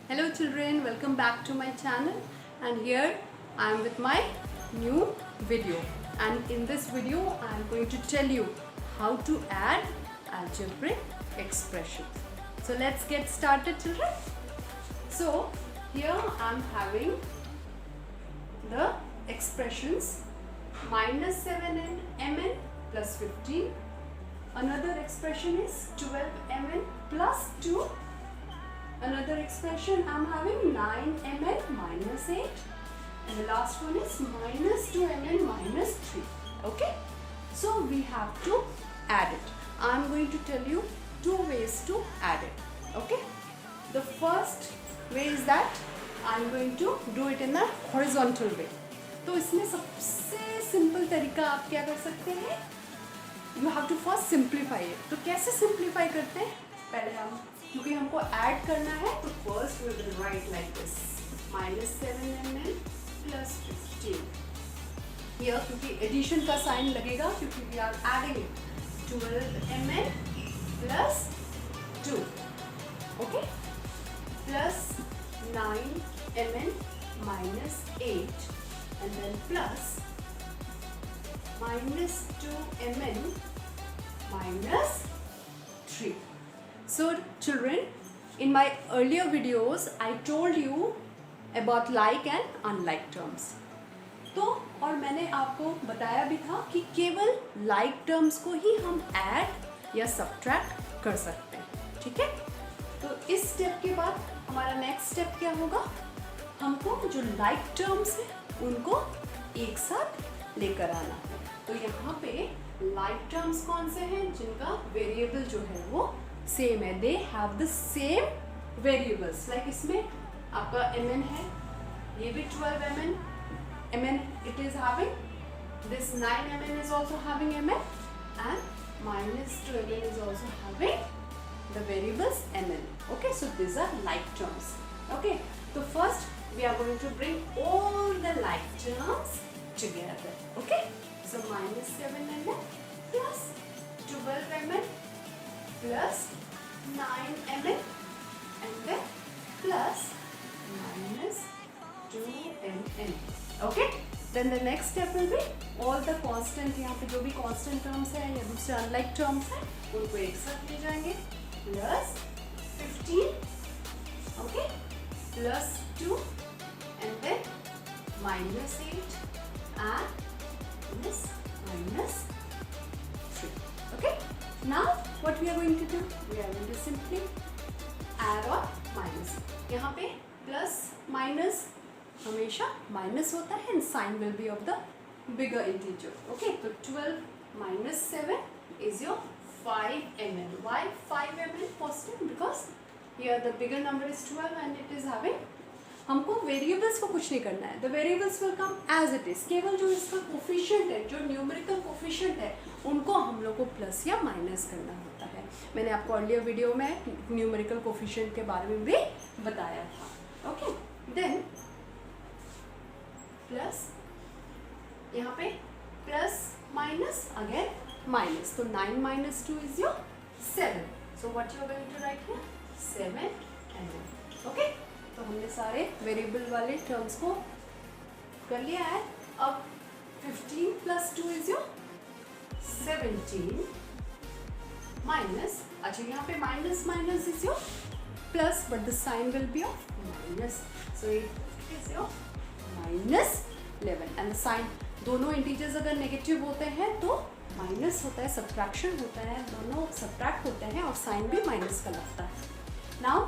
Hello children, welcome back to my channel, and here I am with my new video, and in this video I am going to tell you how to add algebraic expressions. So let's get started children. So here I am having the expressions minus 7n mn plus 15. Another expression is 12mn plus 2. Another expression I am having 9mn minus 8, and the last one is minus 2mn minus 3. Okay, so we have to add it. I am going to tell you two ways to add it. Okay, the first way is that I am going to do it in a horizontal way. तो इसमें सबसे simple तरीका आप क्या कर सकते हैं? You have to first simplify it. तो कैसे simplify करते हैं? पहले हम क्योंकि हमको ऐड करना है तो first we will write like this minus 7mn plus 15. Here क्योंकि एडिशन का साइन लगेगा क्योंकि we are adding it. 12mn plus 2. Okay? Plus 9mn minus 8 and then plus minus 2mn minus 3. So children, in my earlier videos I told you about like and unlike terms. तो और मैंने आपको बताया भी था कि केवल like terms को ही हम add या subtract कर सकते हैं. ठीक है, तो इस स्टेप के बाद हमारा नेक्स्ट स्टेप क्या होगा? हमको जो like terms हैं उनको एक साथ लेकर आना है. तो यहाँ पे like terms कौन से हैं जिनका वेरिएबल जो है वो सेम है. They have the same variables. Like इसमें आपका mn है, ये भी 12mn mn it is having, this 9mn is also having mn, and minus 2mn is also having the variables mn. Okay, so these are like terms. Okay, so first we are going to bring all the like terms together. Okay, so minus 7mn plus 12mn plus 9mn and then plus minus 2mn. Okay, then the next step will be all the constant, यहाँ पे जो भी constant terms है या दूसरे unlike terms है उनको एक साथ ले जाएंगे. Plus 15, okay, plus 2 and then minus 8 and this minus 3. Okay, now what we are going to do? We are going to simply add or minus. यहाँ पे plus minus हमेशा minus होता है and sign will be of the bigger integer. Okay, तो 12 minus 7 is your 5mn. Why 5mn positive? Because here the bigger number is 12 and it is having, हमको variables को कुछ नहीं करना है. The variables will come as it is. केवल जो इसका कोफिशिएंट है, जो न्यूमेरिकल कोफिशिएंट है, उनको हम लोग को प्लस या माइनस करना होता है. मैंने आपको अर्लियर वीडियो में न्यूमेरिकल कोफिशिएंट के बारे में भी बताया था. ओके, देन प्लस यहाँ पे प्लस माइनस अगेन माइनस. तो 9 minus 2 is your 7. So what you are going to write here? 7mn. Okay, तो हमने सारे वेरिएबल वाले टर्म्स को कर लिया है. अब 15 plus 2 is your 17 minus, अच्छा यहाँ पे minus minus is your plus but the sign will be of minus. So it is your minus 11 and the sign, दोनों इंटीजर्स अगर नेगेटिव होते हैं तो माइनस होता है, सब्ट्रैक्शन होता है, दोनों सब्ट्रैक्ट होते हैं और साइन भी माइनस का लगता है. नाउ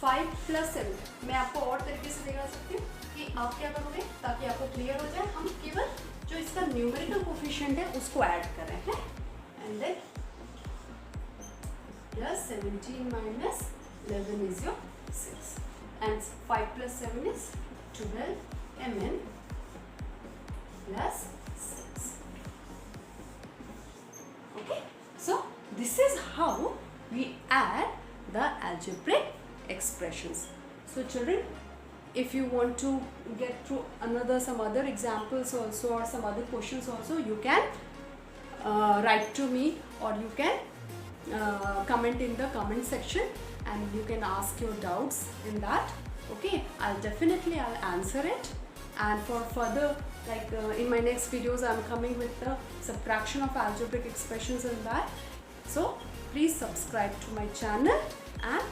5 plus 7 मैं आपको और तरीके से दिखा सकती हूँ कि आप क्या करोगे ताकि आपको क्लियर हो जाए. हम केवल जो इसका न्यूमेरिकल कोफिशिएंट है उसको ऐड कर रहे हैं. And then plus 17 minus 11 is your 6 and 5 plus 7 is 12mn plus 6. Okay, so this is how we add the algebraic expressions. So children, if you want to get through some other examples also or some other questions also, you can write to me or you can comment in the comment section, and you can ask your doubts in that. Okay, I'll answer it. And for further, like in my next videos, I'm coming with the subtraction of algebraic expressions in that. So please subscribe to my channel and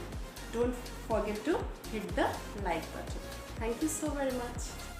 don't forget to hit the like button. Thank you so very much.